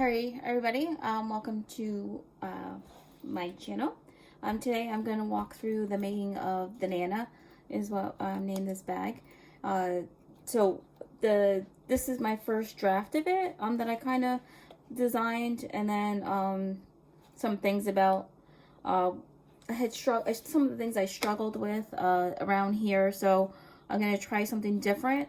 Hi everybody, welcome to my channel. Today I'm going to walk through the making of the Nana, is what I named this bag. This is my first draft of it that I kind of designed, and then some things about some of the things I struggled with around here, so I'm going to try something different.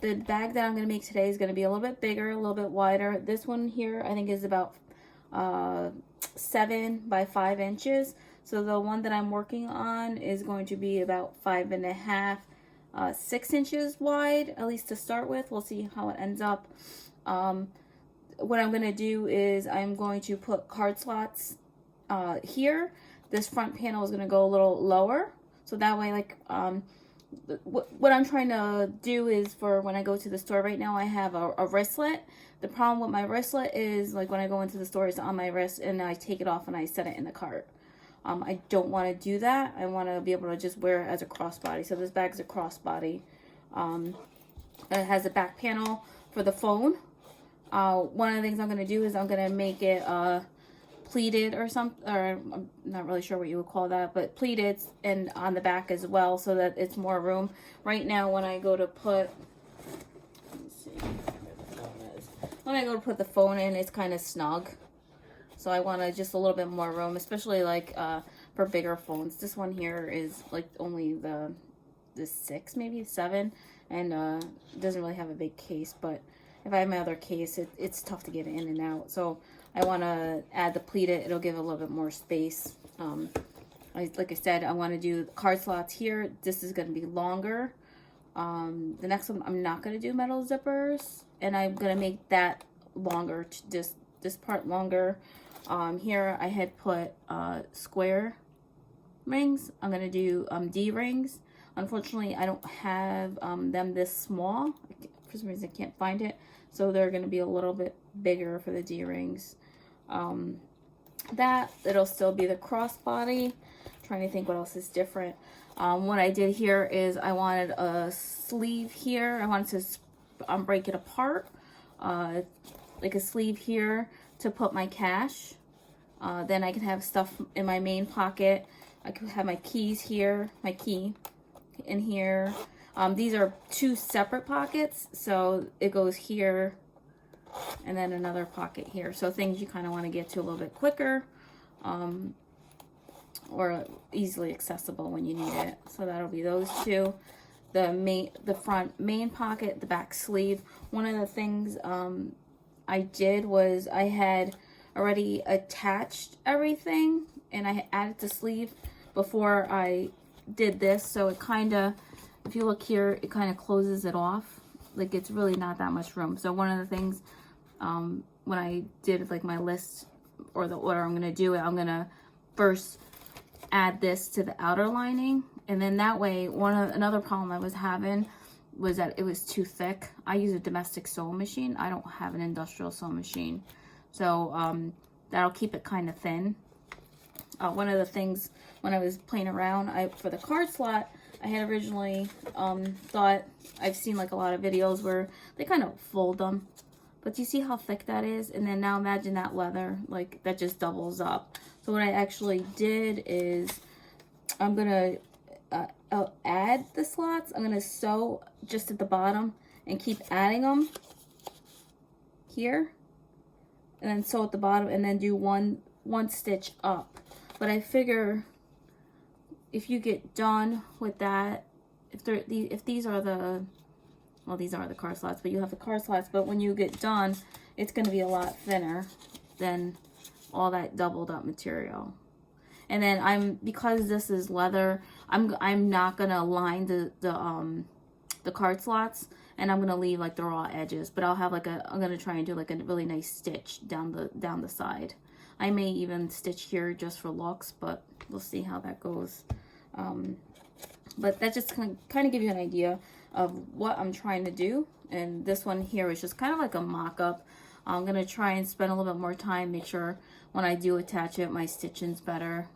The bag that I'm going to make today is going to be a little bit bigger, a little bit wider. This one here I think is about 7 by 5 inches. So the one that I'm working on is going to be about 5.5, 6 inches wide, at least to start with. We'll see how it ends up. What I'm going to do is I'm going to put card slots here. This front panel is going to go a little lower, so that way, like, what I'm trying to do is, for when I go to the store right now, I have a wristlet. The problem with my wristlet is, like, when I go into the store, it's on my wrist and I take it off and I set it in the cart. I don't want to do that. I want to be able to just wear it as a crossbody. So this bag's a crossbody. It has a back panel for the phone. One of the things I'm going to do is I'm going to make it pleated or something, or I'm not really sure what you would call that, but pleated and on the back as well, so that it's more room. Right now when I go to put, let's see where the phone is. When I go to put the phone in, it's kind of snug, so I want just a little bit more room, especially like for bigger phones. This one here is like only the 6, maybe 7, and doesn't really have a big case, but if I have my other case, it's tough to get in and out. So I want to add the pleated. It'll give a little bit more space. Like I said, I want to do card slots here. This is going to be longer. The next one, I'm not going to do metal zippers, and I'm going to make that longer, this part longer. Here I had put square rings. I'm going to do D rings. Unfortunately, I don't have them this small. For some reason I can't find it, so they're going to be a little bit bigger for the D rings. It'll still be the crossbody. Trying to think what else is different. What I did here is I wanted a sleeve here. I wanted to break it apart, like a sleeve here to put my cash. Then I can have stuff in my main pocket. I could have my keys here, my key in here. These are 2 separate pockets, so it goes here and then another pocket here. So things you kind of want to get to a little bit quicker, or easily accessible when you need it. So that'll be those 2. The front main pocket, the back sleeve. One of the things I did was I had already attached everything, and I added the sleeve before I did this, so it kind of, if you look here, it kind of closes it off. Like, it's really not that much room. So one of the things, when I did like my list or the order I'm going to do it, I'm going to first add this to the outer lining. And then that way, another problem I was having was that it was too thick. I use a domestic sewing machine. I don't have an industrial sewing machine. So that'll keep it kind of thin. One of the things when I was playing around, for the card slot, I had originally thought, I've seen like a lot of videos where they kind of fold them, but do you see how thick that is? And then now imagine that leather, like, that just doubles up. So what I actually did is I'm gonna add the slots. I'm gonna sew just at the bottom and keep adding them here, and then sew at the bottom, and then do one stitch up. But I figure if you get done with that, if these are the, well, these are the card slots, but you have the card slots, but when you get done, it's going to be a lot thinner than all that doubled up material. And then because this is leather, I'm not going to line the card slots, and I'm going to leave like the raw edges, but I'm going to try and do like a really nice stitch down the side. I may even stitch here just for looks, but we'll see how that goes. But that just kind of give you an idea of what I'm trying to do. And this one here is just kind of like a mock-up. I'm going to try and spend a little bit more time, make sure when I do attach it, my stitching's better.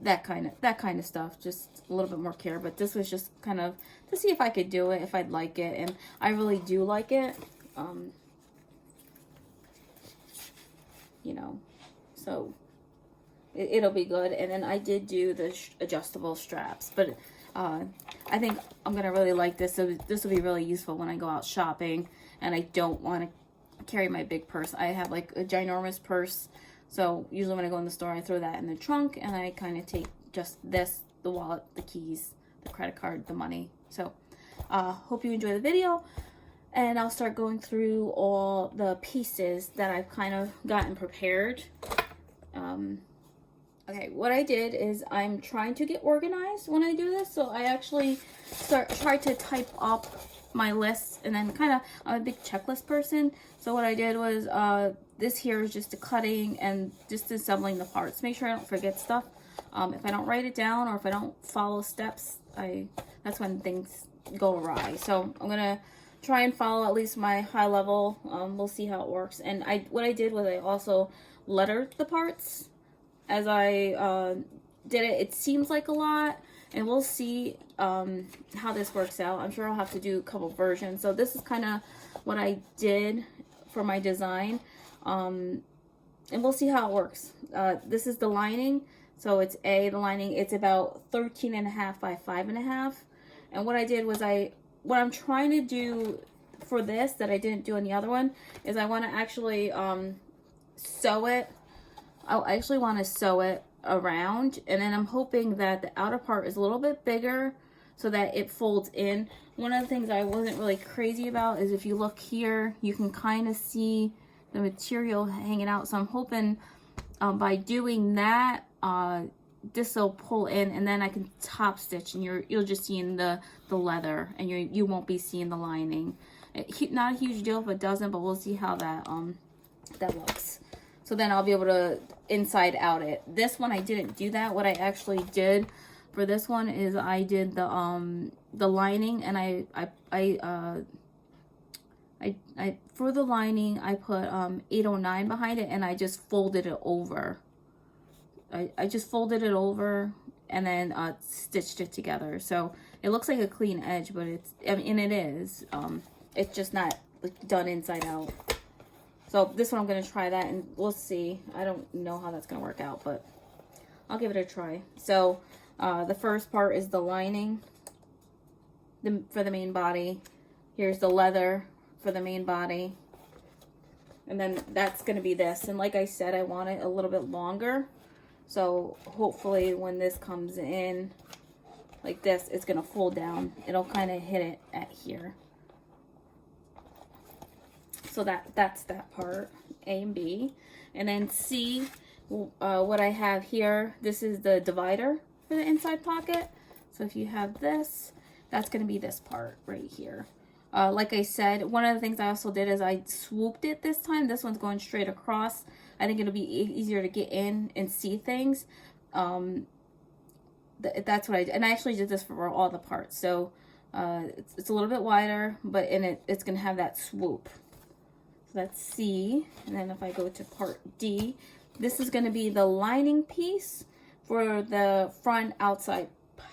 That kind of stuff, just a little bit more care. But this was just kind of to see if I could do it, if I'd like it, and I really do like it. you know, so it'll be good. And then I did do the adjustable straps, but I think I'm gonna really like this. So this will be really useful when I go out shopping and I don't want to carry my big purse. I have like a ginormous purse, so usually when I go in the store I throw that in the trunk and I kind of take just this, the wallet, the keys, the credit card, the money. So hope you enjoy the video, and I'll start going through all the pieces that I've kind of gotten prepared. Okay, what I did is I'm trying to get organized when I do this, so I actually tried to type up my lists, and then kind of, I'm a big checklist person, so what I did was this here is just the cutting and just assembling the parts. Make sure I don't forget stuff. If I don't write it down or if I don't follow steps, that's when things go awry. So I'm gonna try and follow at least my high level. We'll see how it works. And what I did was I also lettered the parts as I did it. It seems like a lot, and we'll see how this works out. I'm sure I'll have to do a couple versions. So this is kind of what I did for my design, and we'll see how it works. This is the lining. So it's the lining, it's about 13.5 by 5.5. And what I did was what I'm trying to do for this that I didn't do on the other one is I want to actually sew it. I actually want to sew it around, and then I'm hoping that the outer part is a little bit bigger so that it folds in. One of the things I wasn't really crazy about is if you look here, you can kind of see the material hanging out. So I'm hoping by doing that, this will pull in, and then I can top stitch, and you'll just see in the leather, and you won't be seeing the lining. Not a huge deal if it doesn't, but we'll see how that looks. So then I'll be able to inside out it. This one I didn't do that. What I actually did for this one is I did the lining, and I for the lining I put 809 behind it, and I just folded it over. I just folded it over and then stitched it together. So it looks like a clean edge, but and it is. It's just not like done inside out. So this one I'm going to try that, and we'll see. I don't know how that's going to work out, but I'll give it a try. So the first part is the lining for the main body. Here's the leather for the main body. And then that's going to be this. And like I said, I want it a little bit longer. So hopefully when this comes in like this, it's going to fold down. It'll kind of hit it at here. So that's that part, A and B. And then C, what I have here, this is the divider for the inside pocket. So if you have this, that's going to be this part right here. Like I said, one of the things I also did is I swooped it this time. This one's going straight across. I think it'll be easier to get in and see things. That's what I did. And I actually did this for all the parts. So it's a little bit wider, but it's going to have that swoop. So that's C. And then if I go to part D, this is going to be the lining piece for the front outside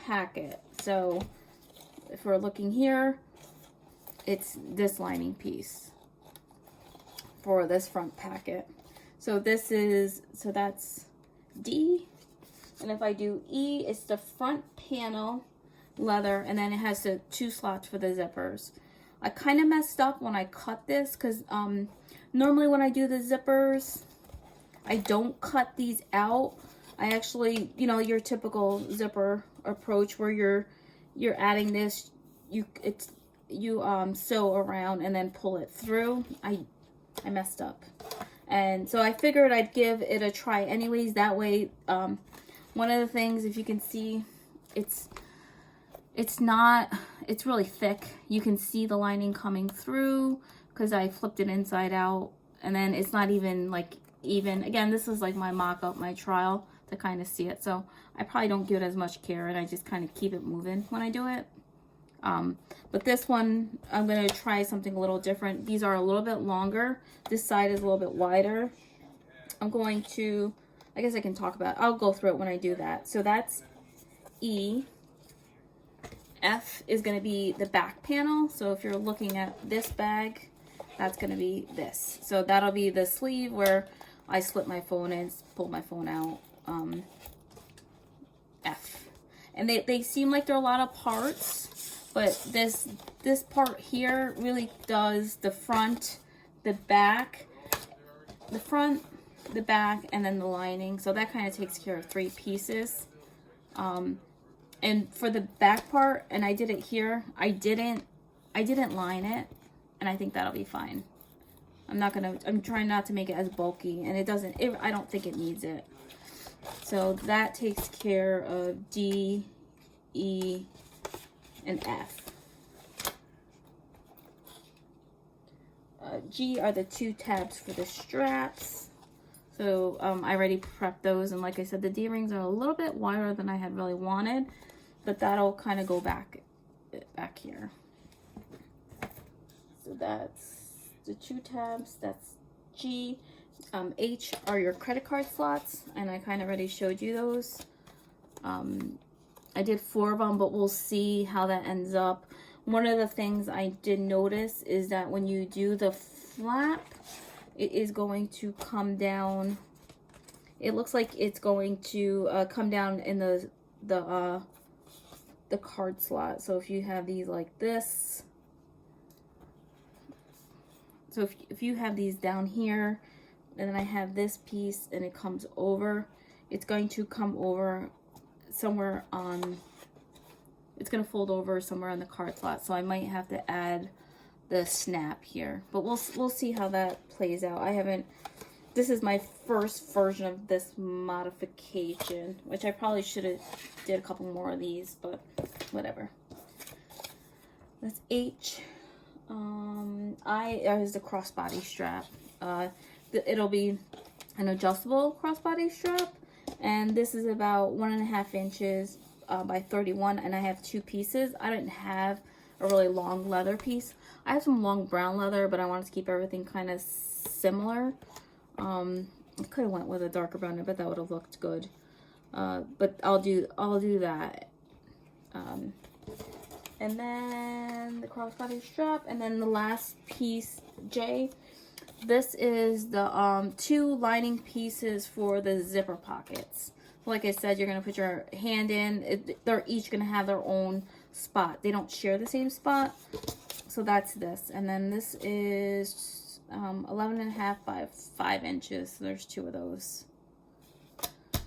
packet. So if we're looking here, it's this lining piece for this front packet. So that's D. And if I do E, it's the front panel leather, and then it has the 2 slots for the zippers. I kind of messed up when I cut this because normally when I do the zippers, I don't cut these out. I actually, your typical zipper approach where you're adding this, you sew around and then pull it through. I messed up. And so I figured I'd give it a try anyways. That way, one of the things, if you can see, it's really thick. You can see the lining coming through because I flipped it inside out. And then it's not even even. Again, this is like my mock-up, my trial to kind of see it. So I probably don't give it as much care, and I just kind of keep it moving when I do it. But this one, I'm going to try something a little different. These are a little bit longer. This side is a little bit wider. I'm going to, I guess I can talk about it. I'll go through it when I do that. So that's E. F is going to be the back panel. So if you're looking at this bag, that's going to be this. So that'll be the sleeve where I slipped my phone in, pulled my phone out. F. And they seem like they're a lot of parts, but this part here really does the front, the back, the front, the back, and then the lining. So that kind of takes care of 3 pieces. And for the back part, and I did it here, I didn't line it, and I think that'll be fine. I'm trying not to make it as bulky, and I don't think it needs it. So that takes care of D, E, and F. G are the 2 tabs for the straps. So I already prepped those, and like I said, the D-rings are a little bit wider than I had really wanted, but that'll kind of go back here. So that's the 2 tabs. That's G. H are your credit card slots, and I kind of already showed you those. I did 4 of them, but we'll see how that ends up. One of the things I did notice is that when you do the flap, it is going to come down. It looks like it's going to come down in the card slot. So if you have these like this, so if you have these down here, and then I have this piece and it comes over, it's going to come over somewhere on, it's going to fold over somewhere on the card slot. So I might have to add the snap here, but we'll see how that plays out. This is my first version of this modification, which I probably should have did a couple more of these, but whatever. That's H. I is the crossbody strap. It'll be an adjustable crossbody strap, and this is about 1.5 inches by 31, and I have 2 pieces. I didn't have a really long leather piece. I have some long brown leather, but I wanted to keep everything kind of similar. I could have went with a darker brown, but that would have looked good. But I'll do that. And then the crossbody strap, and then the last piece, J. This is the 2 lining pieces for the zipper pockets. Like I said, you're going to put your hand in. They're each going to have their own spot. They don't share the same spot. So that's this. And then this is 11.5 by 5 inches. So there's 2 of those.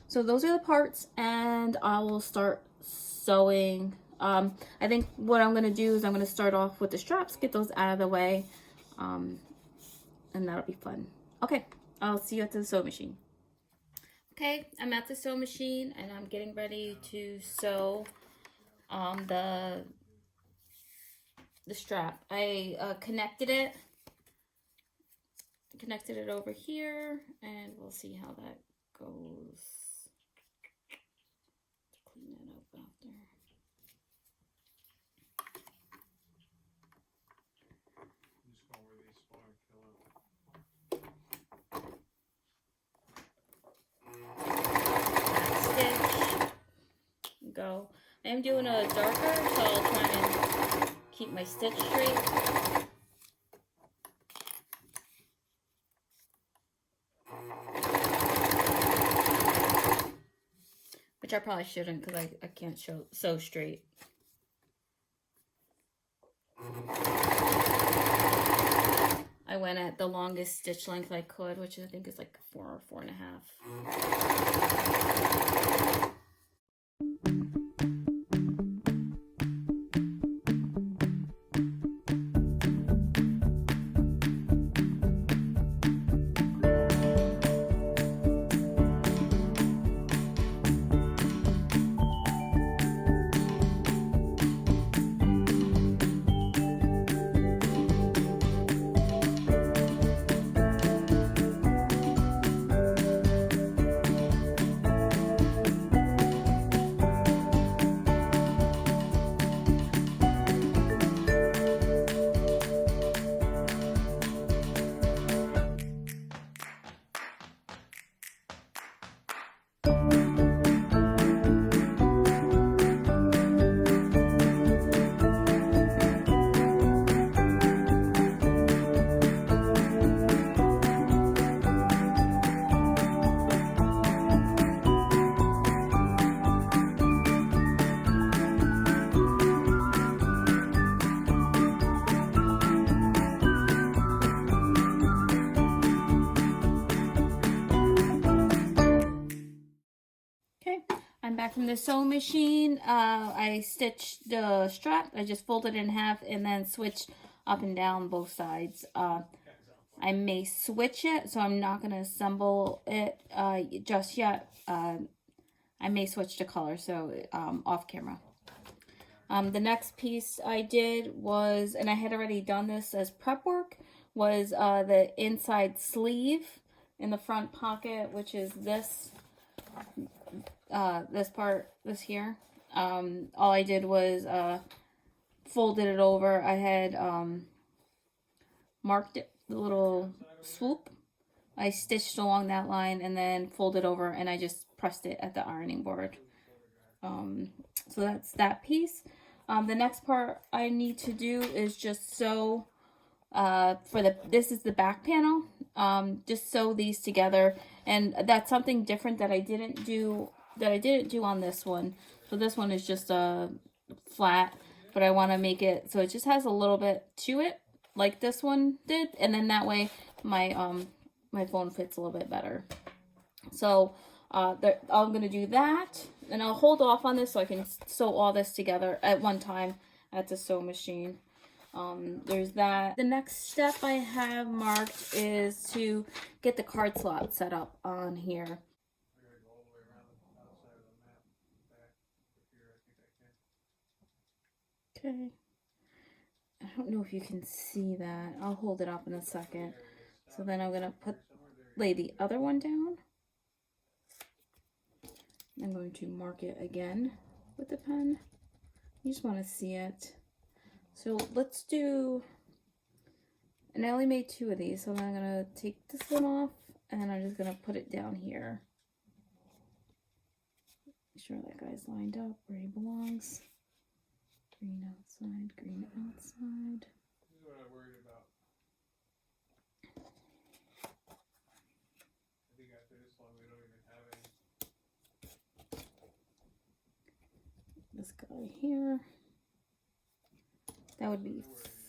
So those are the parts, and I will start sewing. I think what I'm going to do is I'm going to start off with the straps, get those out of the way, and that'll be fun. Okay, I'll see you at the sewing machine. Okay, I'm at the sewing machine, and I'm getting ready to sew the strap. I connected it over here, and we'll see how that goes. Clean that up after. Go. I am doing a darker, so I'll try and keep my stitch straight. Which I probably shouldn't, because I can't sew straight. I went at the longest stitch length I could, which I think is like 4 or 4.5. back from the sewing machine. I stitched the strap. I just folded it in half and then switched up and down both sides. I may switch it, so I'm not going to assemble it just yet. I may switch the color, so off camera. The next piece I did was, and I had already done this as prep work, was the inside sleeve in the front pocket, which is this part, this here. All I did was folded it over. I had marked it, the little swoop. I stitched along that line and then folded over, and I just pressed it at the ironing board. So that's that piece. The next part I need to do is just sew this is the back panel. Just sew these together, and that's something different that I didn't do on this one. So this one is just flat, but I want to make it so it just has a little bit to it like this one did, and then that way my my phone fits a little bit better. So I'm going to do that, and I'll hold off on this so I can sew all this together at one time at the sewing machine. There's that. The next step I have marked is to get the card slot set up on here. Okay. I don't know if you can see that. I'll hold it up in a second. So then I'm going to lay the other one down. I'm going to mark it again with the pen. You just want to see it. So let's do, and I only made 2 of these, so I'm going to take this one off, and I'm just going to put it down here. Make sure that guy's lined up where he belongs. Green outside, green outside. This is what I'm worried about. I think after this one, we don't even have any. This guy here. That would be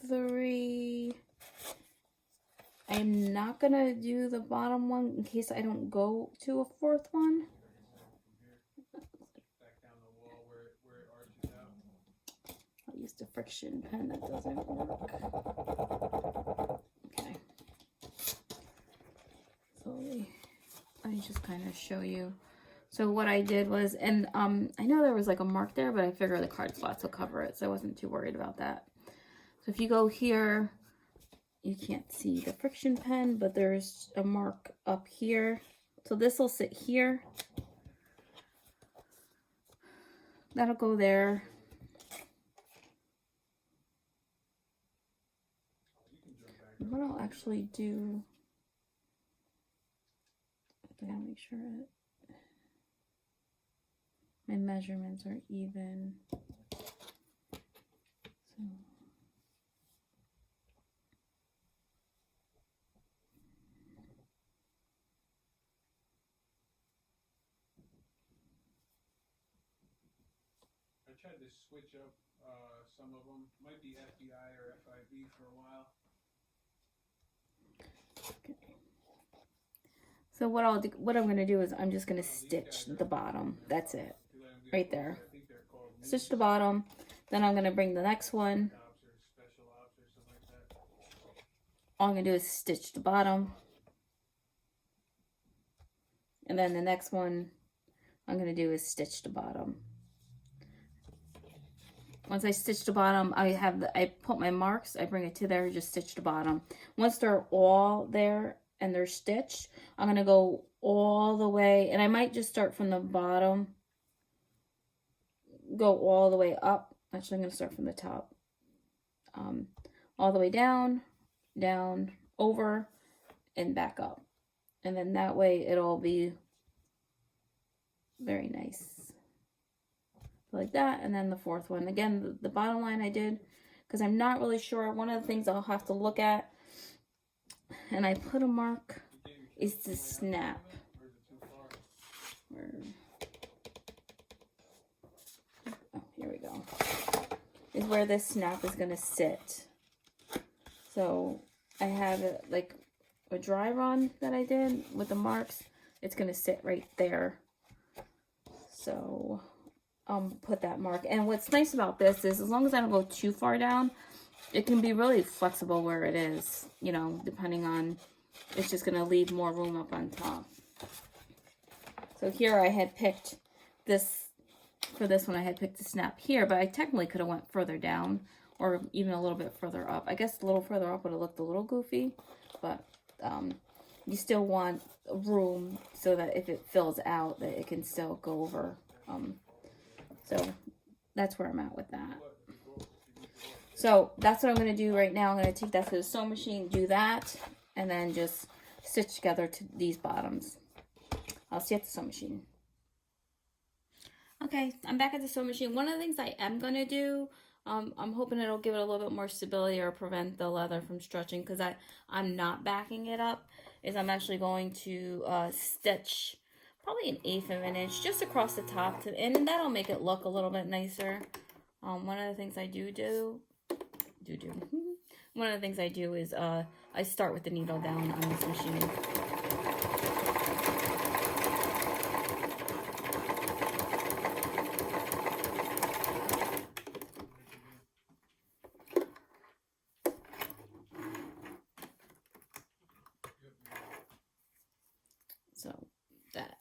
3. I'm not gonna do the bottom one in case I don't go to a 4th one. I'll use the friction pen, that doesn't work. Okay. So let me just kind of show you. So what I did was, and I know there was like a mark there, but I figured the card slots will cover it, so I wasn't too worried about that. So if you go here, you can't see the friction pen, but there's a mark up here. So this will sit here. That'll go there. What I'll actually do, I gotta make sure my measurements are even. So. I tried to switch up some of them. Might be FBI or FIB for a while. Okay. So what I'm going to do is I'm just going to stitch the bottom. That's it. Right there. Stitch the bottom. Then I'm going to bring the next one. All I'm going to do is stitch the bottom. And then the next one I'm going to do is stitch the bottom. Once I stitch the bottom, I put my marks, I bring it to there, just stitch the bottom. Once they're all there and they're stitched, I'm going to go all the way, and I might just start from the bottom, go all the way up. Actually, I'm going to start from the top. All the way down, down, over, and back up. And then that way it'll be very nice. Like that. And then the 4th one. Again, the bottom line I did, because I'm not really sure. One of the things I'll have to look at, and I put a mark, is the snap. Oh, here we go. Is where this snap is going to sit. So I have it like a dry run that I did with the marks. It's going to sit right there. So put that mark. And what's nice about this is, as long as I don't go too far down, it can be really flexible where it is, you know, depending on, it's just going to leave more room up on top. So here I had picked this, for this one I had picked the snap here, but I technically could have went further down or even a little bit further up. I guess a little further up would have looked a little goofy, but you still want room so that if it fills out that it can still go over. So that's where I'm at with that. So that's what I'm going to do right now. I'm going to take that to the sewing machine, do that, and then just stitch together to these bottoms. I'll see you at the sewing machine. Okay, I'm back at the sewing machine. One of the things I am going to do, I'm hoping it'll give it a little bit more stability or prevent the leather from stretching, because I'm not backing it up, is I'm actually going to stitch probably 1/8 of an inch just across the top, and that'll make it look a little bit nicer. One of the things I one of the things I do is I start with the needle down on this machine.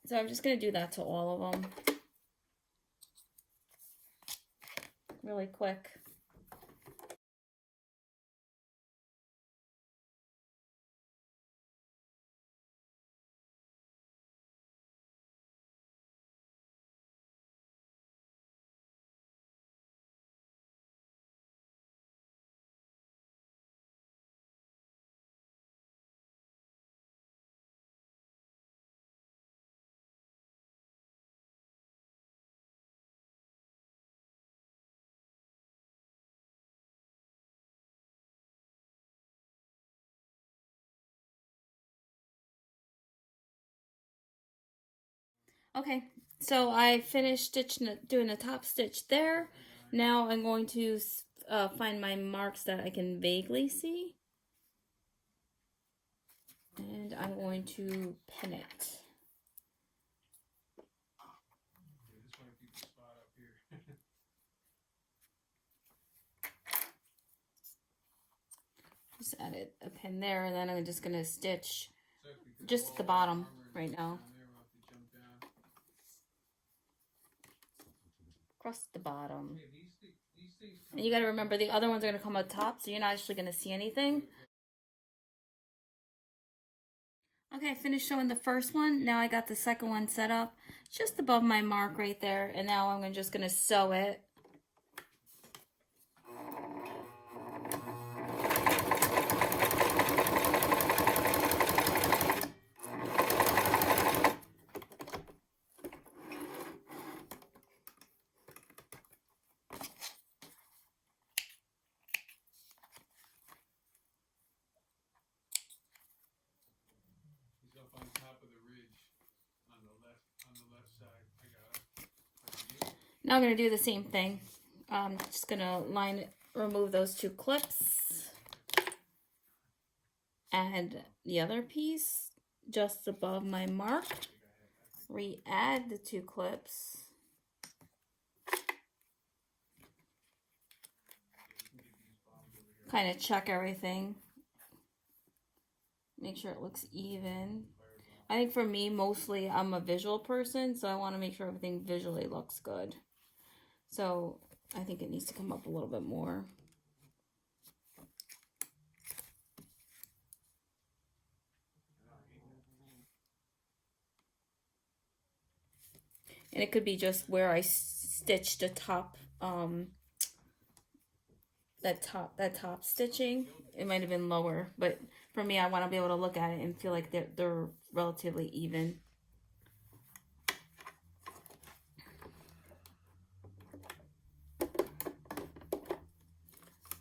So I'm just going to do that to all of them really quick. Okay, so I finished doing the top stitch there. Now I'm going to find my marks that I can vaguely see. And I'm going to pin it. Just added a pin there, and then I'm just going to stitch just at the bottom right now. Across the bottom. And you got to remember, the other ones are going to come up top, so you're not actually going to see anything. Okay, I finished showing the first one. Now I got the second one set up just above my mark right there. And now I'm just going to sew it. Now I'm going to do the same thing. I'm just going to remove those 2 clips. Add the other piece just above my mark. Re-add the 2 clips. Kind of check everything. Make sure it looks even. I think for me, mostly I'm a visual person, so I want to make sure everything visually looks good. So I think it needs to come up a little bit more. And it could be just where I stitched the top, that top stitching. It might have been lower, but for me, I want to be able to look at it and feel like they're relatively even.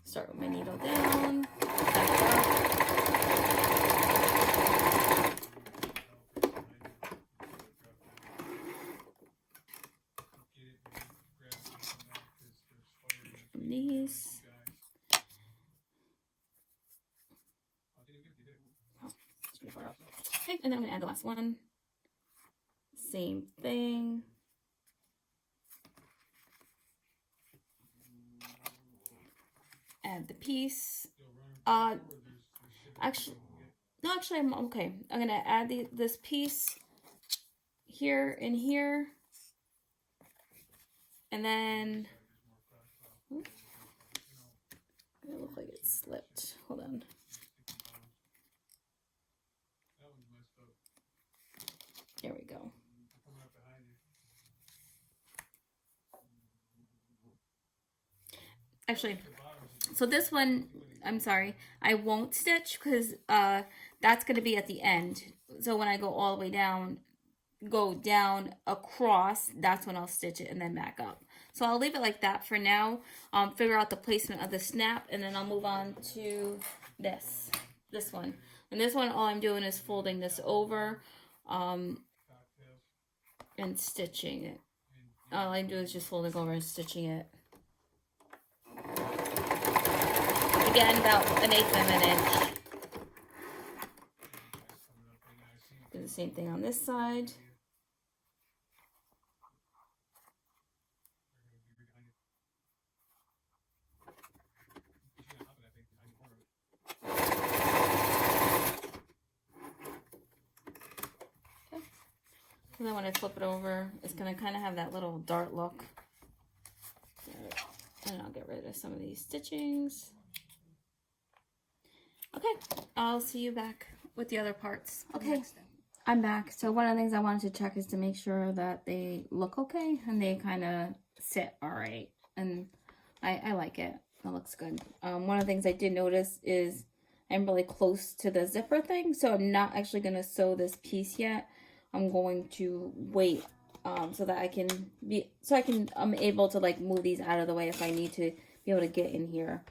Start with my needle down. From these. Okay, and then I'm going to add the last one. Same thing. add the piece. Actually, no, actually, I'm okay. I'm gonna add this piece here and here, and then it looks like it slipped. Hold on. There we go. Actually, so this one, I'm sorry, I won't stitch because that's going to be at the end. So when I go all the way down, go down across, that's when I'll stitch it and then back up. So I'll leave it like that for now. Figure out the placement of the snap, and then I'll move on to this one. And this one, all I'm doing is folding this over and stitching it. All I do is just folding over and stitching it. Again, about 1/8 of an inch. Do the same thing on this side. And then when I flip it over, it's going to kind of have that little dart look. And I'll get rid of some of these stitchings. Okay, I'll see you back with the other parts. Okay, I'm back. So one of the things I wanted to check is to make sure that they look okay and they kind of sit all right. And I like it. It looks good. One of the things I did notice is I'm really close to the zipper thing, so I'm not actually going to sew this piece yet. I'm going to wait so that I'm able to like move these out of the way if I need to be able to get in here.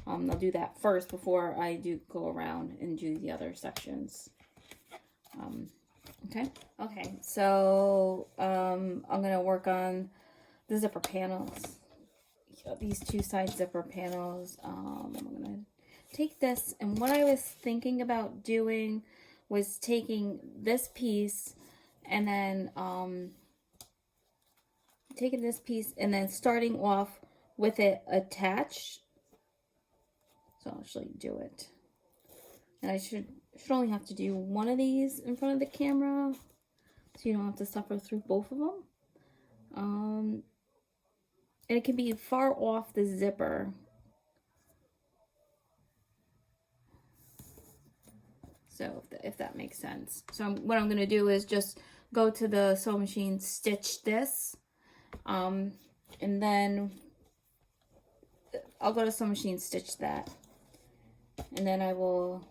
I'll do that first before I do go around and do the other sections. Okay, so I'm gonna work on the zipper panels. These two side zipper panels. I'm gonna take this, and what I was thinking about doing was taking this piece and then taking this piece and then starting off with it attached. So I'll actually do it. And I should only have to do one of these in front of the camera, so you don't have to suffer through both of them. And it can be far off the zipper. So if that makes sense. So what I'm going to do is just go to the sewing machine, stitch this, and then I'll go to sewing machine, stitch that, and then I will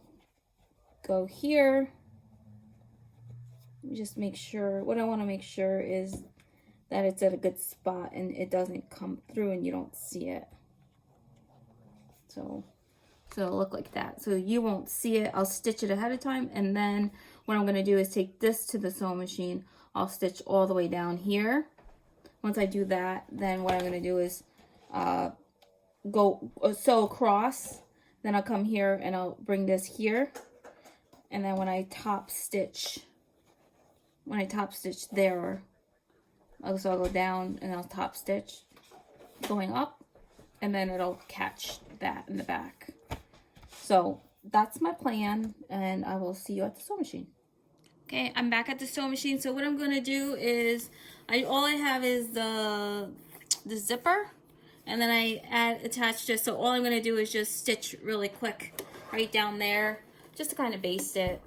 go here. Just make sure, what I want to make sure is that it's at a good spot and it doesn't come through and you don't see it. So it'll look like that. So you won't see it. I'll stitch it ahead of time, and then what I'm going to do is take this to the sewing machine. I'll stitch all the way down here. Once I do that, then what I'm going to do is go sew across. Then I'll come here and I'll bring this here. And then when I top stitch there, so I'll go down and I'll top stitch going up, and then it'll catch that in the back. So that's my plan, and I will see you at the sewing machine. Okay, I'm back at the sewing machine. So what I'm going to do is, all I have is the zipper, and then I attached it. So all I'm going to do is just stitch really quick right down there, just to kind of baste it.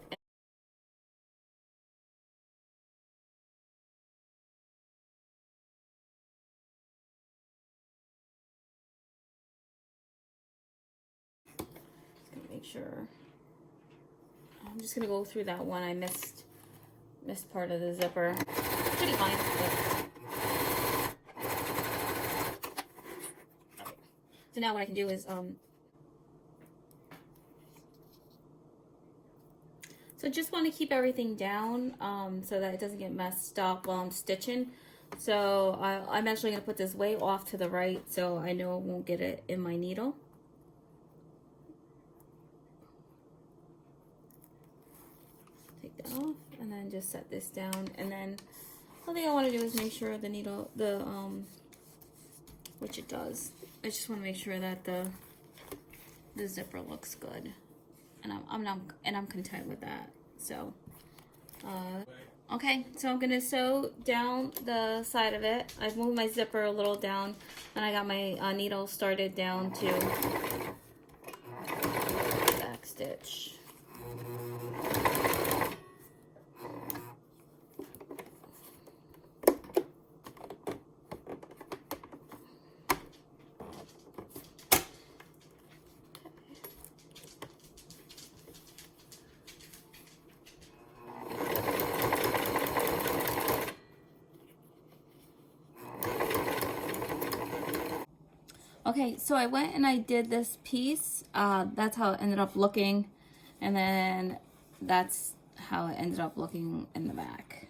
Just gonna make sure. I'm just gonna go through that one. I missed part of the zipper. Should be fine. But... So now what I can do is so just want to keep everything down so that it doesn't get messed up while I'm stitching. So I'm actually going to put this way off to the right so I know it won't get it in my needle. Take that off and then just set this down. And then the thing I want to do is make sure the needle, which it does. I just want to make sure that the the zipper looks good, and I'm content with that. So, okay, so I'm gonna sew down the side of it. I've moved my zipper a little down, and I got my needle started down to back stitch. Okay, so I went and I did this piece. That's how it ended up looking. And then that's how it ended up looking in the back.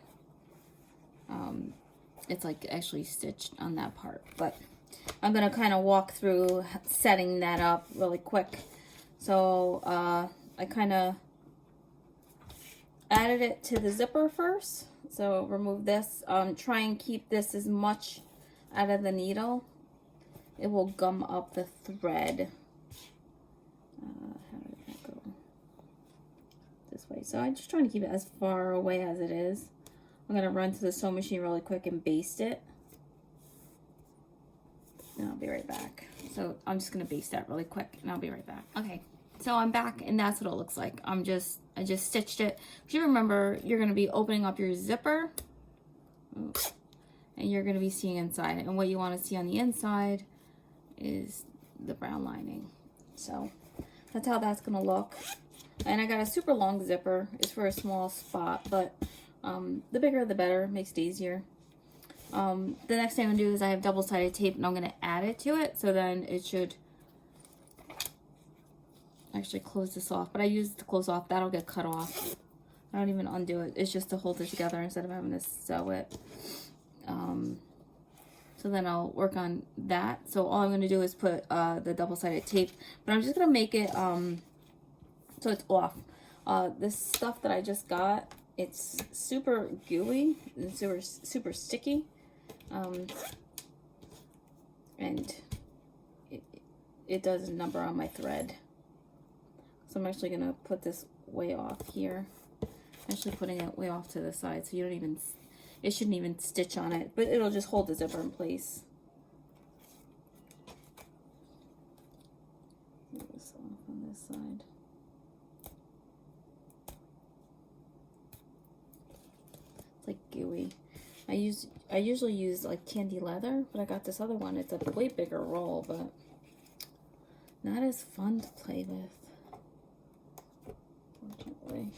It's like actually stitched on that part. But I'm going to kind of walk through setting that up really quick. So I kind of added it to the zipper first. So remove this. Try and keep this as much out of the needle. It will gum up the thread. How did that go? This way. So I'm just trying to keep it as far away as it is. I'm going to run to the sewing machine really quick and baste it. And I'll be right back. So I'm just going to baste that really quick and I'll be right back. Okay, so I'm back and that's what it looks like. I just stitched it. If you remember, you're going to be opening up your zipper. And you're going to be seeing inside. And what you want to see on the inside is the brown lining. So that's how that's gonna look. And I got a super long zipper. It's for a small spot, but the bigger the better, makes it easier. The next thing I'm gonna do is I have double-sided tape and I'm gonna add it to it, so then it should actually close this off. But I use it to close off, that'll get cut off. I don't even undo it, it's just to hold it together instead of having to sew it. So then I'll work on that. So all I'm going to do is put the double-sided tape, but I'm just going to make it so it's off. This stuff that I just got, it's super gooey and super sticky, and it does a number on my thread. So I'm actually going to put this way off here. I'm actually putting it way off to the side so you don't even. It shouldn't even stitch on it, but it'll just hold the zipper in place. Move this off on this side. It's like gooey. I usually use like candy leather, but I got this other one. It's a way bigger roll, but not as fun to play with, fortunately.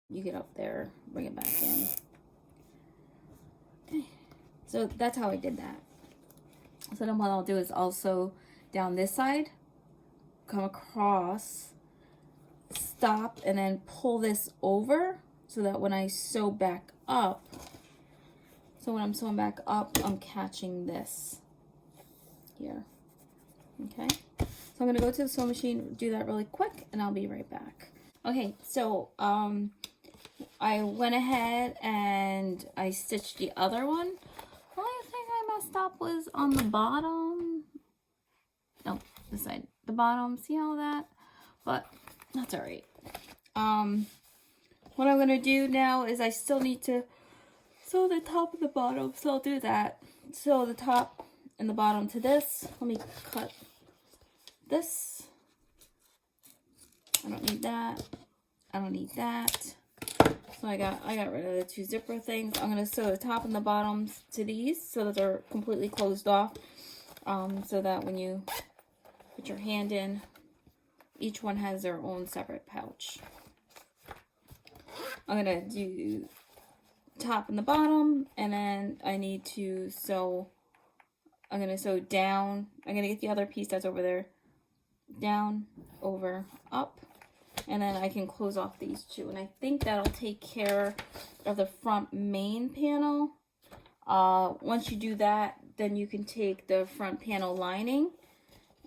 You get up there, bring it back in. Okay, so that's how I did that. So then what I'll do is also down this side, come across, stop, and then pull this over so that when I sew back up, so when I'm sewing back up, I'm catching this here. Okay, so I'm gonna go to the sewing machine, do that really quick, and I'll be right back. Okay, so I went ahead and I stitched the other one. The only thing I messed up was on the bottom. No, this side, the bottom. See all that? But that's all right. What I'm gonna do now is I still need to sew the top and the bottom, so I'll do that. Sew the top and the bottom to this. Let me cut this. I don't need that. I don't need that. So So I got rid of the 2 zipper things. I'm gonna sew the top and the bottoms to these so that they're completely closed off. So that when you put your hand in, each one has their own separate pouch. I'm gonna do top and the bottom, and then I need to sew. I'm gonna sew down. I'm gonna get the other piece that's over there, down, over, up. And then I can close off these 2. And I think that'll take care of the front main panel. Once you do that, then you can take the front panel lining.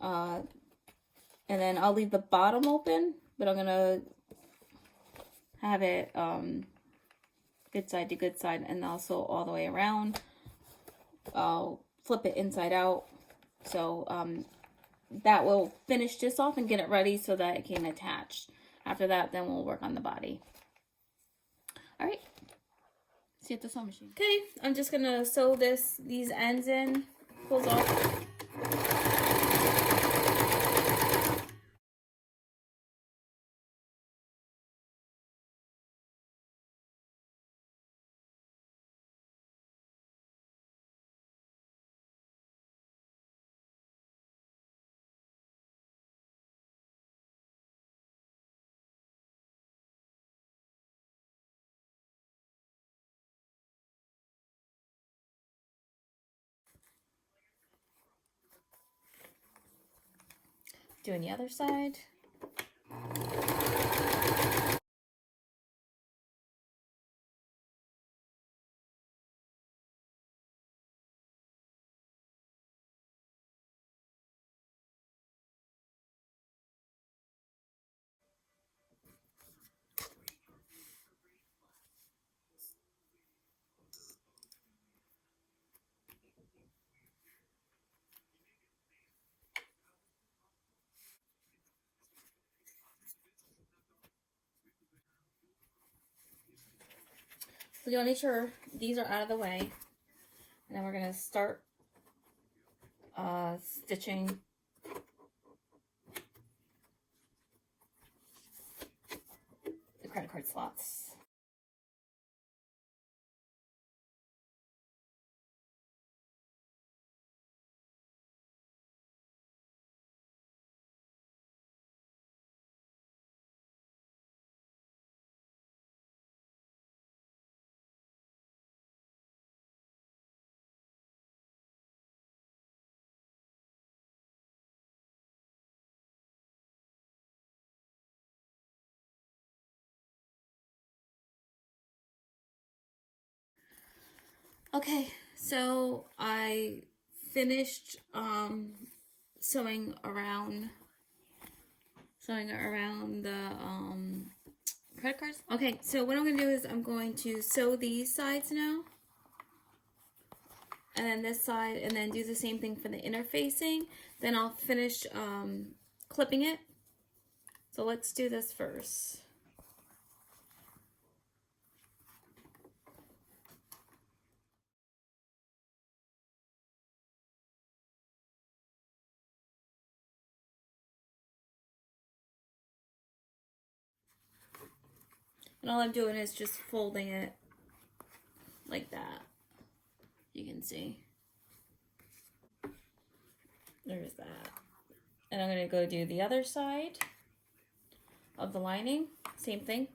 And then I'll leave the bottom open, but I'm going to have it good side to good side, and also all the way around. I'll flip it inside out. So that will finish this off and get it ready so that it can attach. After that, then we'll work on the body. All right. See you at the sewing machine. Okay, I'm just gonna sew these ends in. Pulls off. Doing the other side. So you'll make sure these are out of the way. And then we're gonna start stitching the credit card slots. Okay, so I finished sewing around the credit cards. Okay, so what I'm gonna do is I'm going to sew these sides now, and then this side, and then do the same thing for the inner facing. Then I'll finish clipping it. So let's do this first. And all I'm doing is just folding it like that. You can see. There's that. And I'm going to go do the other side of the lining. Same thing.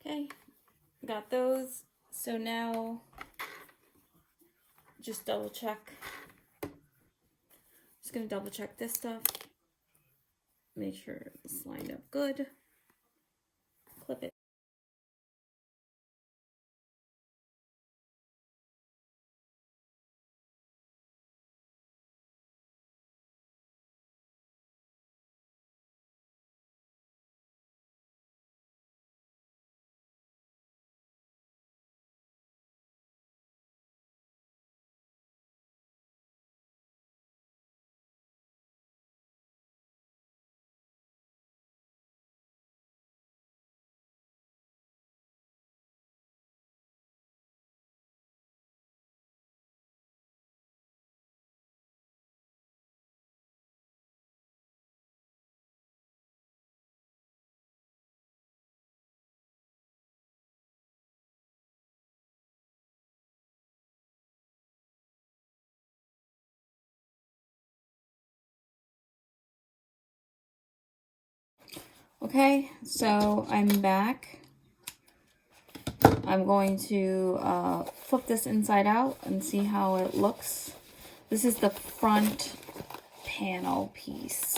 Okay, got those. So now just double check. Just gonna double check this stuff. Make sure it's lined up good. Clip it. Okay, so I'm back. I'm going to flip this inside out and see how it looks. This is the front panel piece.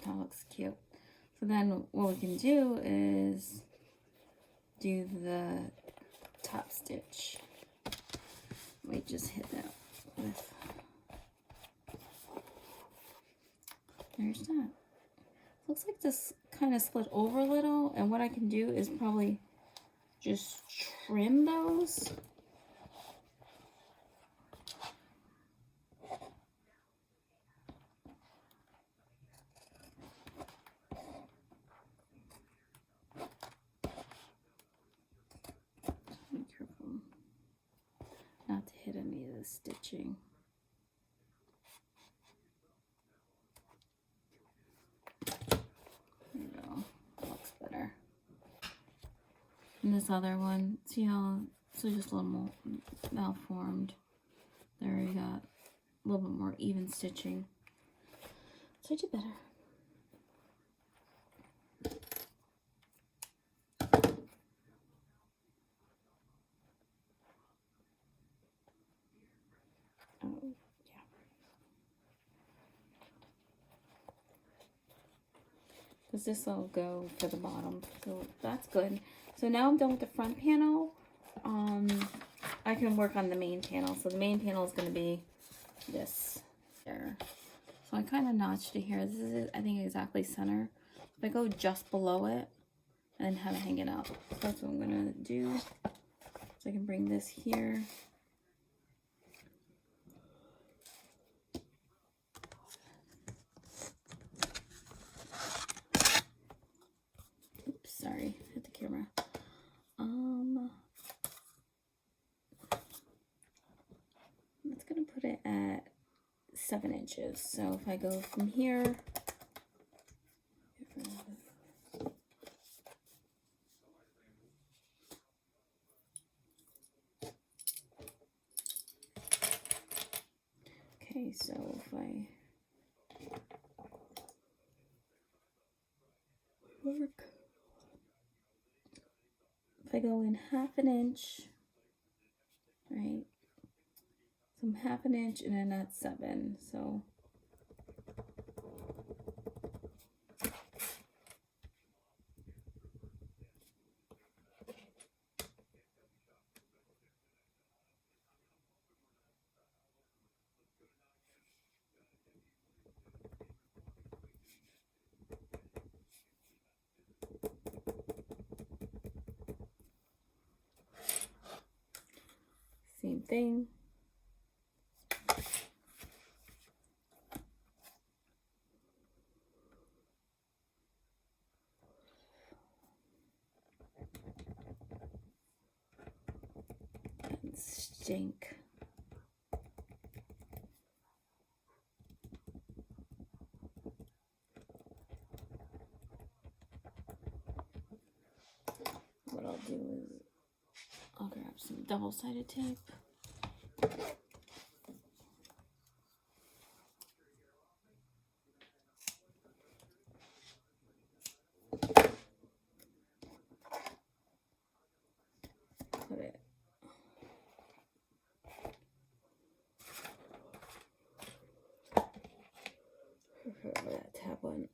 That looks cute. So then what we can do is do the top stitch. Wait, just hit that with, there's that. Looks like this kind of split over a little, and what I can do is probably just trim those. Be careful not to hit any of the stitching. There you go. That looks better. And this other one, see how it's just a little more malformed. There we got a little bit more even stitching. So I did better. Oh, yeah. Because this will go for the bottom. So that's good. So now I'm done with the front panel. I can work on the main panel. So the main panel is going to be this there. So I kind of notched it here. This is, I think, exactly center. If I go just below it and have it hanging up, so that's what I'm going to do. So I can bring this here. Oops, sorry, hit the camera. It's gonna put it at 7 inches. So if I go from here, okay, so if I go in 1/2 inch, right? So I'm 1/2 inch and then that's 7. So Same thing. And stink. What I'll do is I'll grab some double-sided tape. Put it where that tab went.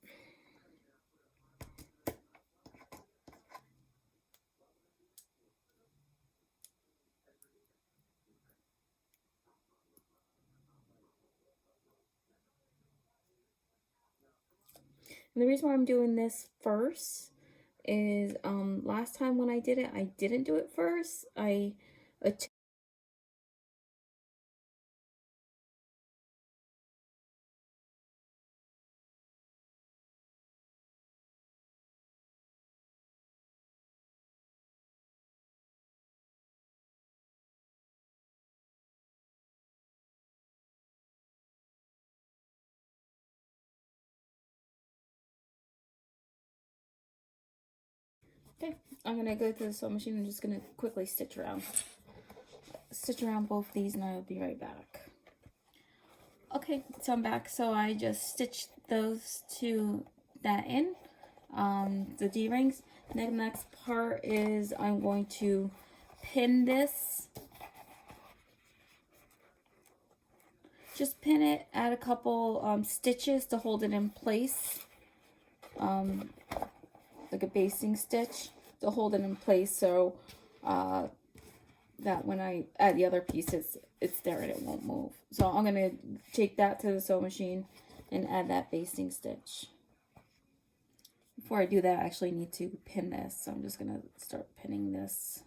And the reason why I'm doing this first is last time when I did it, I didn't do it first. Okay, I'm gonna go to the sewing machine. I'm just gonna quickly stitch around both these, and I'll be right back. Okay, so I'm back. So I just stitched those two in, the D-rings. The next part is I'm going to pin this. Just pin it, add a couple stitches to hold it in place. Like a basting stitch to hold it in place, so that when I add the other pieces, it's there and it won't move. So I'm gonna take that to the sewing machine and add that basting stitch. Before I do that, I actually need to pin this, so I'm just gonna start pinning this.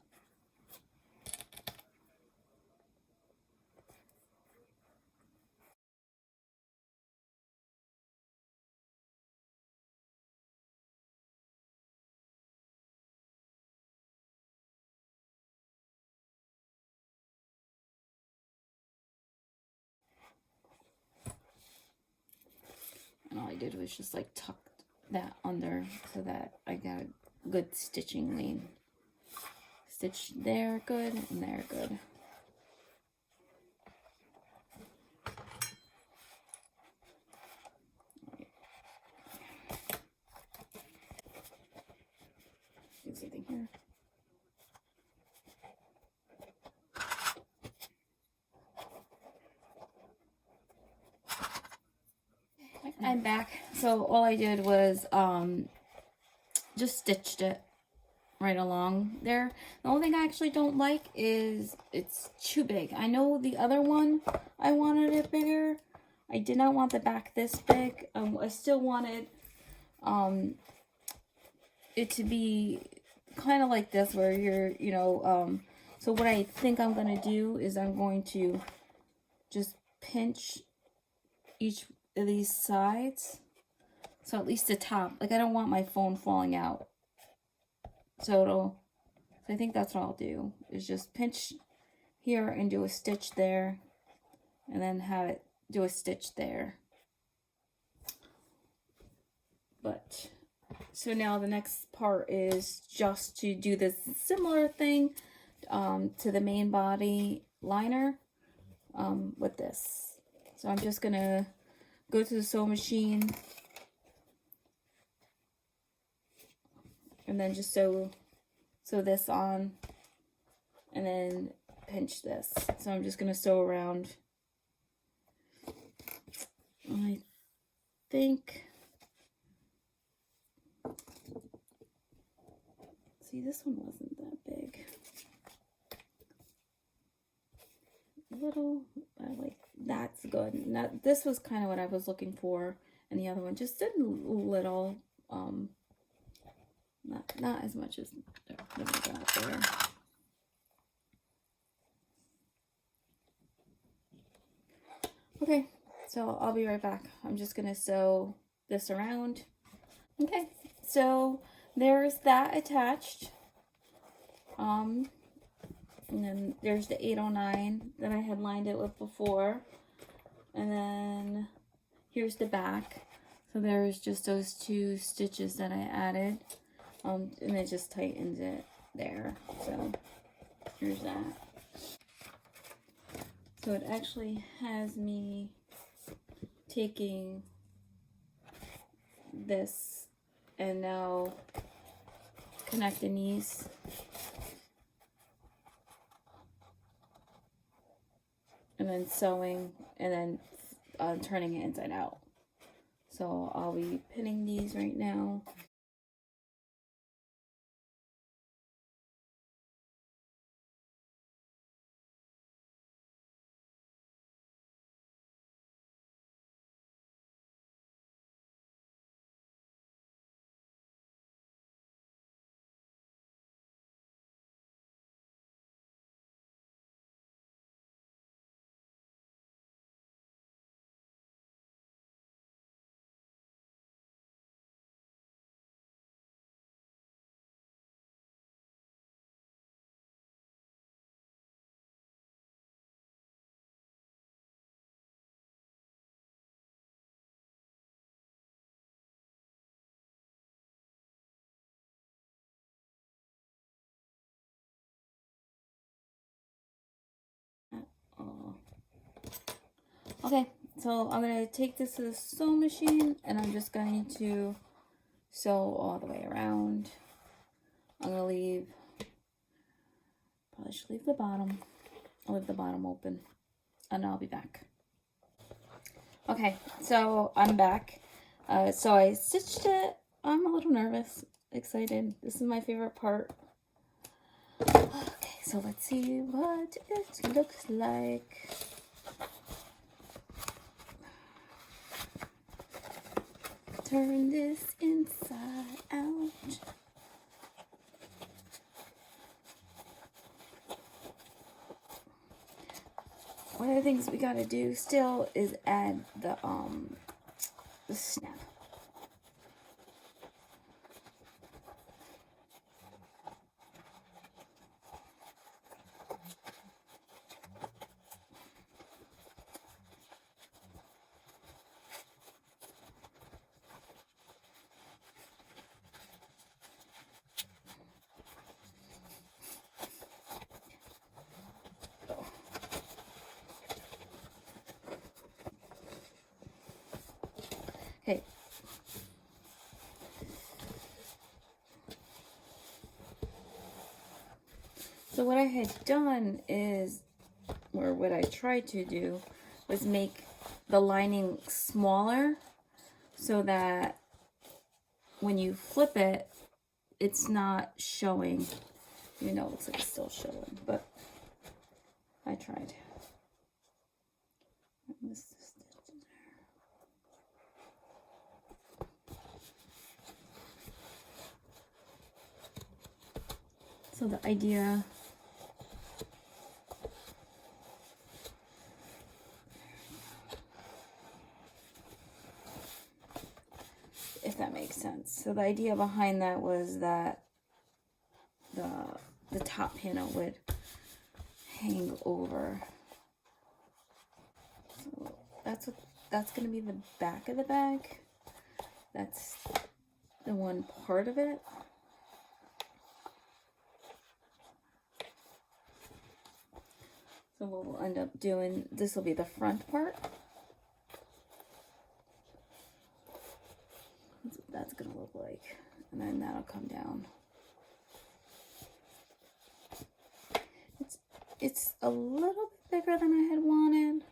And all I did was just like tuck that under so that I got a good stitching lane. Stitch there good and there good. You can see anything here. I'm back. So all I did was just stitched it right along there. The only thing I actually don't like is it's too big. I know the other one I wanted it bigger. I did not want the back this big. I still wanted it to be kind of like this, where you're, you know, so what I think I'm gonna do is I'm going to just pinch each of these sides, so at least the top, like I don't want my phone falling out, so I think that's what I'll do, is just pinch here and do a stitch there, and then have it do a stitch there. But so now the next part is just to do this similar thing to the main body liner with this. So I'm just gonna go to the sewing machine and then just sew this on, and then pinch this. So I'm just gonna sew around. I think, see, this one wasn't that big. Little, like, that's good. Now, this was kind of what I was looking for, and the other one just did little, not as much as we got there. Okay, so I'll be right back. I'm just gonna sew this around. Okay, so there's that attached. And then there's the 809 that I had lined it with before. And then here's the back. So there's just those 2 stitches that I added. And it just tightens it there. So here's that. So it actually has me taking this and now connecting these. And then sewing and then turning it inside out. So I'll be pinning these right now. Okay, so I'm going to take this to the sewing machine and I'm just going to sew all the way around. I'm going to leave, probably should leave the bottom. I'll leave the bottom open and I'll be back. Okay, so I'm back. So I stitched it. I'm a little nervous, excited. This is my favorite part. Okay, so let's see what it looks like. Turn this inside out. One of the things we gotta do still is add the snap. Okay. So what I had done is, or what I tried to do, was make the lining smaller so that when you flip it, it's not showing. You know, it looks like it's still showing, but I tried. I missed the stitch there. So the idea if that makes sense. So the idea behind that was that the top panel would hang over. So that's going to be the back of the bag. That's the one part of it. So what we'll end up doing, this will be the front part. That's what that's going to look like. And then that'll come down. It's a little bit bigger than I had wanted.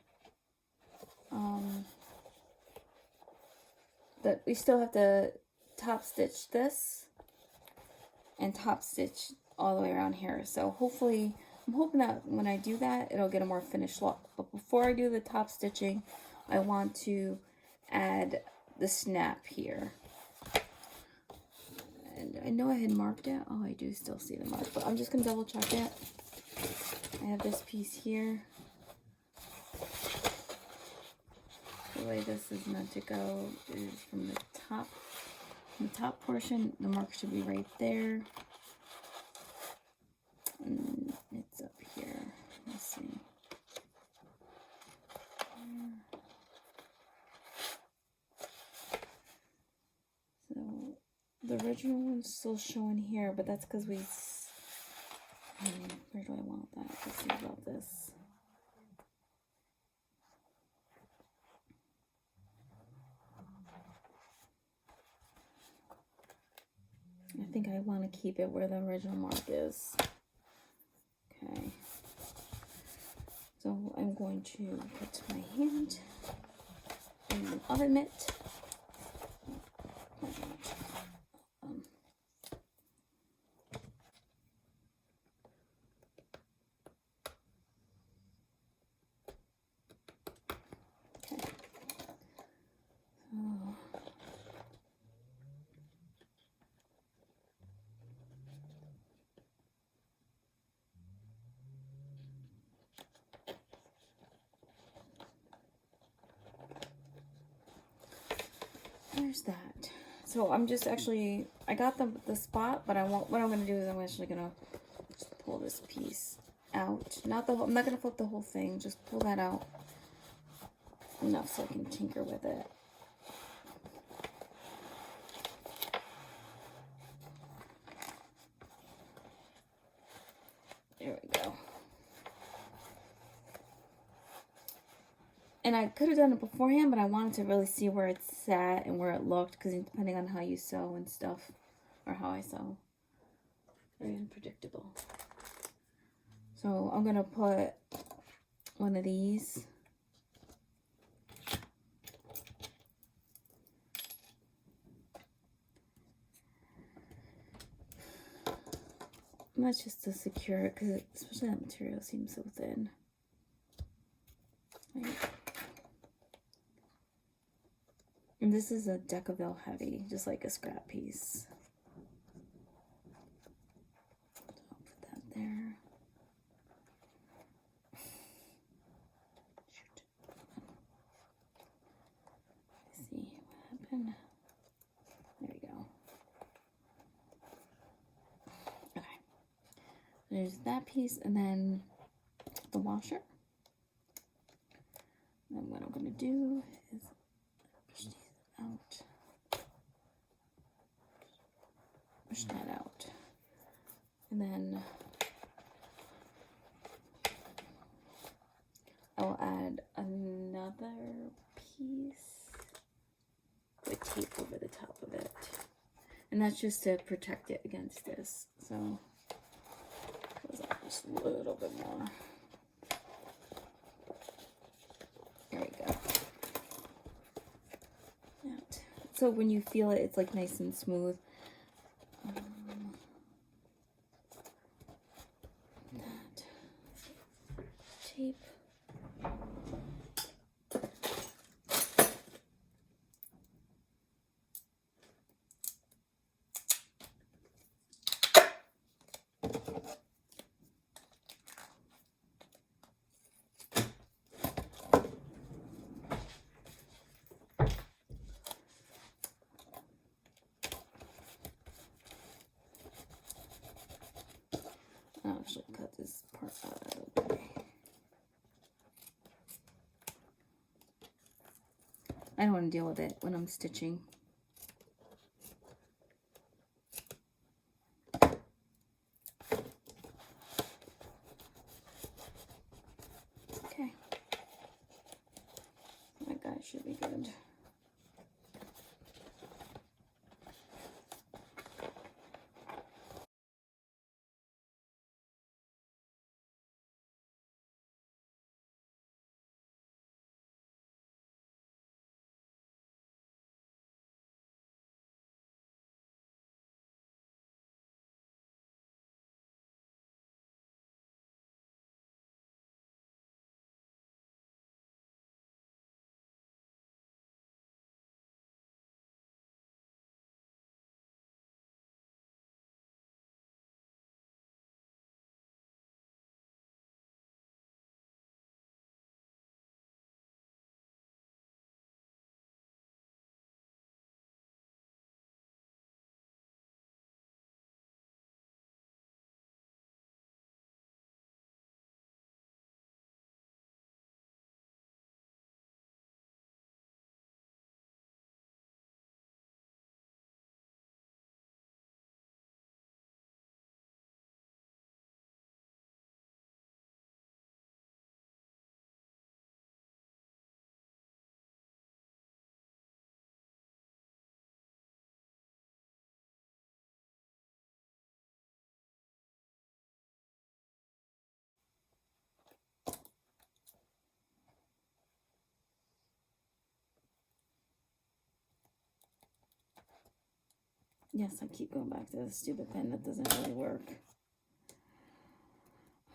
But we still have to top stitch this and top stitch all the way around here. So hopefully, I'm hoping that when I do that, it'll get a more finished look. But before I do the top stitching, I want to add the snap here. And I know I had marked it. Oh, I do still see the mark, but I'm just going to double check it. I have this piece here. the way this is meant to go is from the top portion, the mark should be right there. And it's up here. Let's see. So the original one's still showing here, but that's because we. Where do I want that? Let's see about this. I think I want to keep it where the original mark is. Okay. So I'm going to put my hand in an oven mitt. Oh my gosh. Okay. So. There's that. So I'm just actually, I got the spot, but what I'm going to do is I'm actually going to just pull this piece out. Not the whole, I'm not going to flip the whole thing, just pull that out enough so I can tinker with it. There we go. And I could have done it beforehand, but I wanted to really see where it sat and where it looked, because depending on how you sew and stuff, or how I sew, very unpredictable. So I'm going to put one of these. And that's just to secure it, because especially that material seems so thin. Right. And this is a Decaville heavy, just like a scrap piece. So I'll put that there. Shoot. Let's see what happened. There we go. Okay. There's that piece, and then the washer. And what I'm going to do is push these out. Push that out. And then I'll add another piece with tape over the top of it. And that's just to protect it against this. So, close that just a little bit more. There we go. So when you feel it, it's like nice and smooth. That tape. I'll actually cut this part out of the way. I don't want to deal with it when I'm stitching. Okay. That guy should be good. Yes, I keep going back to the stupid pen that doesn't really work.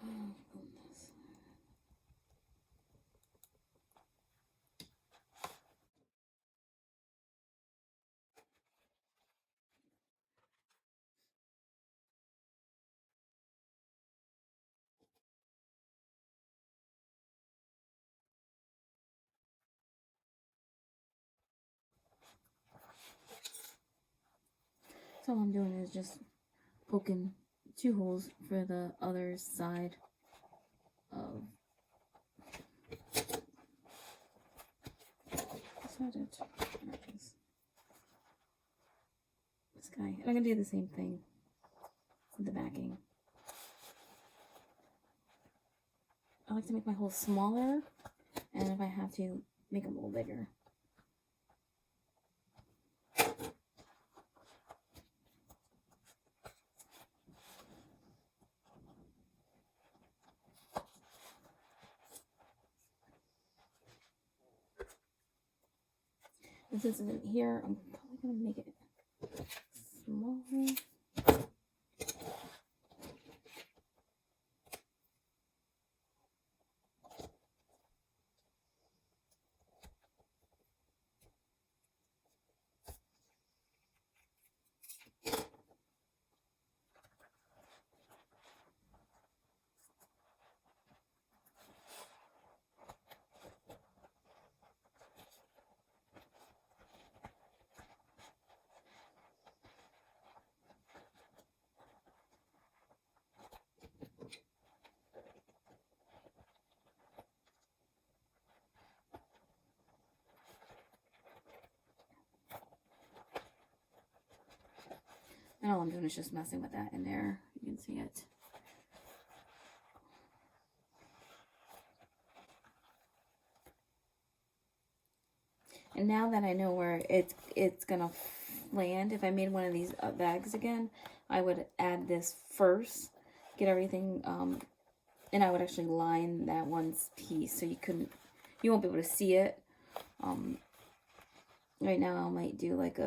Oh, goodness. So all I'm doing is just poking 2 holes for the other side of this guy. And I'm gonna do the same thing with the backing. I like to make my holes smaller, and if I have to, make them a little bigger. And since it's in here, I'm probably gonna make it smaller. And all I'm doing is just messing with that in there. You can see it. And now that I know where it's gonna land, if I made one of these bags again, I would add this first, get everything, and I would actually line that one piece so you won't be able to see it. Right now I might do like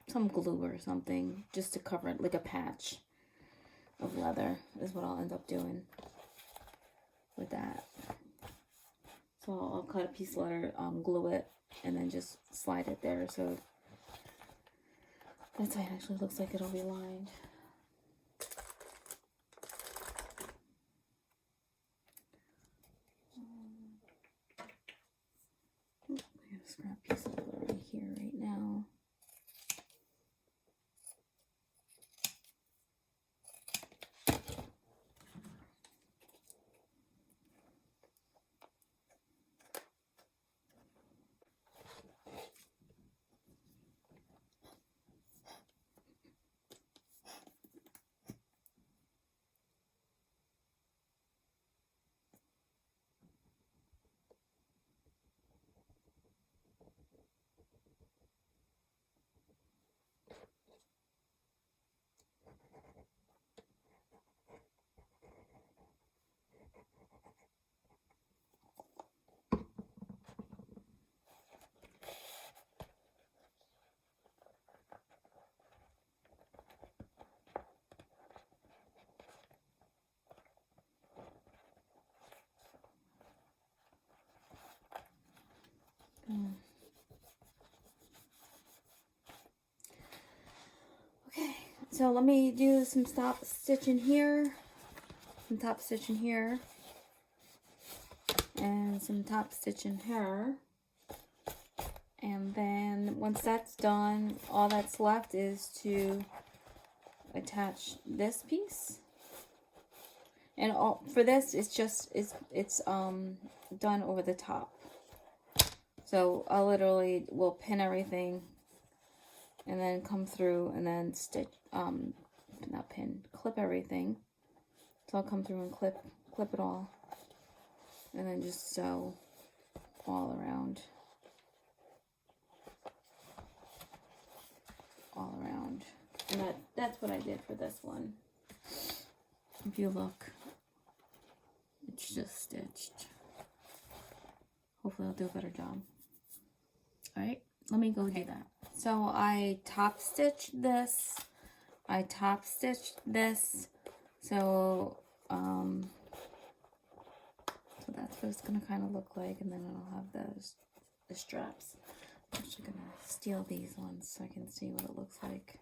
some glue or something just to cover it, like a patch of leather is what I'll end up doing with that. So I'll cut a piece of leather, glue it, and then just slide it there. So that's why it actually looks like it'll be lined. I have a scrap piece of leather right here right now. Okay, so let me do some stop stitching here, some top stitching here, and some top stitching here. And then once that's done, all that's left is to attach this piece. And all for this, it's done over the top. So I literally will pin everything and then come through and then stitch, not pin, clip everything. So I'll come through and clip it all, and then just sew all around. And that's what I did for this one. If you look, it's just stitched. Hopefully I'll do a better job. Alright, let me go do that. So I top stitched this. I top stitched this. So so that's what it's gonna kind of look like, and then I'll have the straps. I'm actually gonna steal these ones so I can see what it looks like.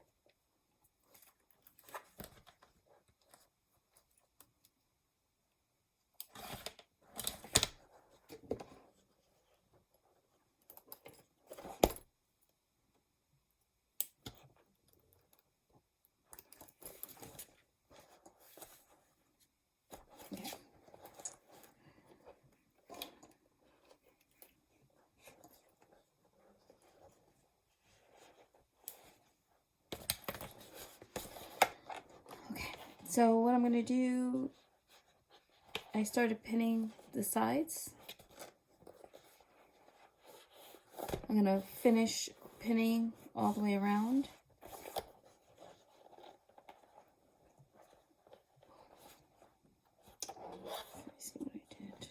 So what I'm going to do, I started pinning the sides. I'm going to finish pinning all the way around. Let me see what I did.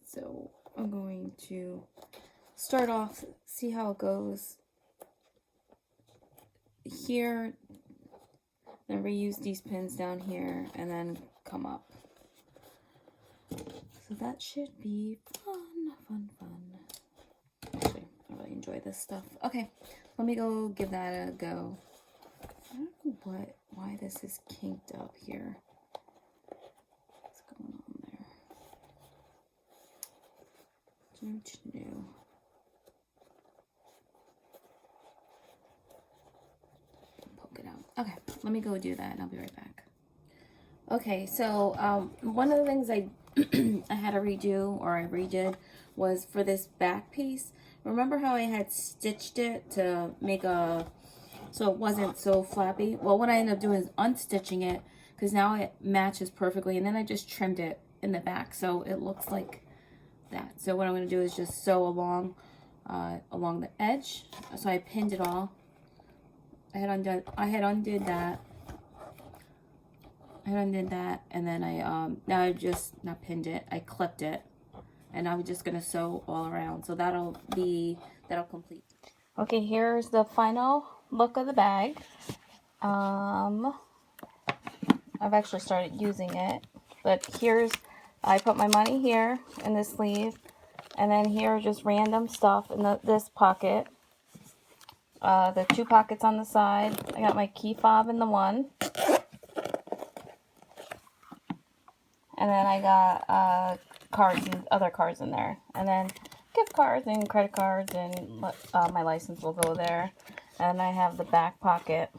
So I'm going to start off, see how it goes here, then reuse these pins down here, and then come up. So that should be fun. Actually, I really enjoy this stuff. Okay, let me go give that a go. I don't know why this is kinked up here. What's going on there? New. Poke it out. Okay, let me go do that and I'll be right back. Okay, so one of the things I had to redo, or I redid, was for this back piece. Remember how I had stitched it to make so it wasn't so flappy? Well, what I ended up doing is unstitching it, because now it matches perfectly, and then I just trimmed it in the back so it looks like that. So what I'm going to do is just sew along the edge. So I pinned it all. I had undid that. And then now I just not pinned it. I clipped it, and I'm just gonna sew all around. So that'll complete. Okay, here's the final look of the bag. I've actually started using it, but I put my money here in this sleeve, and then here are just random stuff in this pocket. The 2 pockets on the side. I got my key fob in the one. And then I got cards and other cards in there. And then gift cards and credit cards, and my license will go there. And I have the back pocket.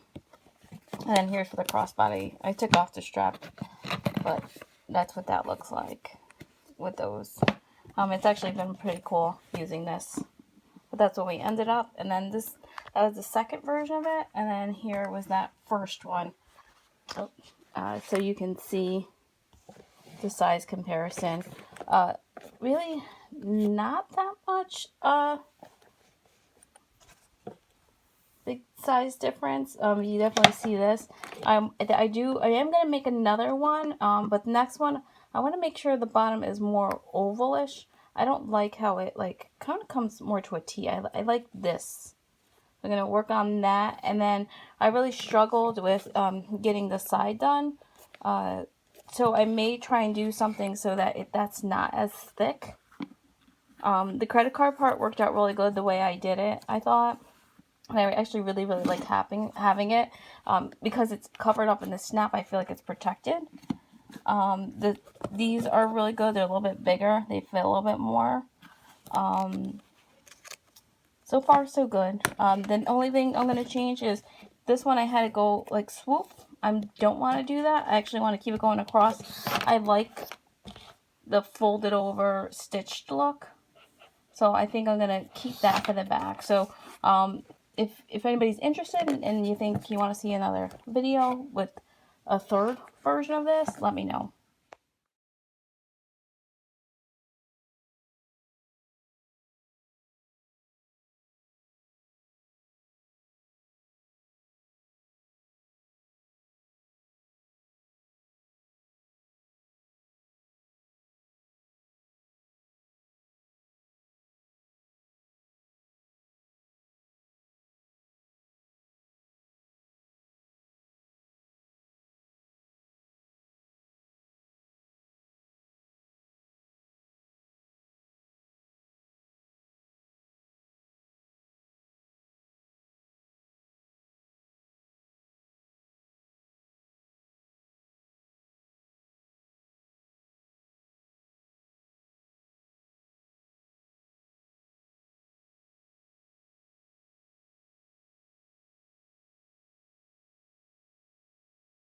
And then here's for the crossbody. I took off the strap, but that's what that looks like with those. It's actually been pretty cool using this. But that's what we ended up. And then that was the second version of it. And then here was that first one. So you can see the size comparison. Really not that much big size difference. You definitely see this. I am gonna make another one, but the next one I want to make sure the bottom is more ovalish. I don't like how it kind of comes more to a T. I like this. I'm gonna work on that, and then I really struggled with getting the side done. So I may try and do something so that that's not as thick. The credit card part worked out really good the way I did it, I thought. And I actually really like having it. Because it's covered up in the snap, I feel like it's protected. These are really good. They're a little bit bigger. They fit a little bit more. So far, so good. The only thing I'm going to change is this one I had to go like swoop. I don't want to do that. I actually want to keep it going across. I like the folded over stitched look. So I think I'm going to keep that for the back. So if anybody's interested and you think you want to see another video with a third version of this, let me know.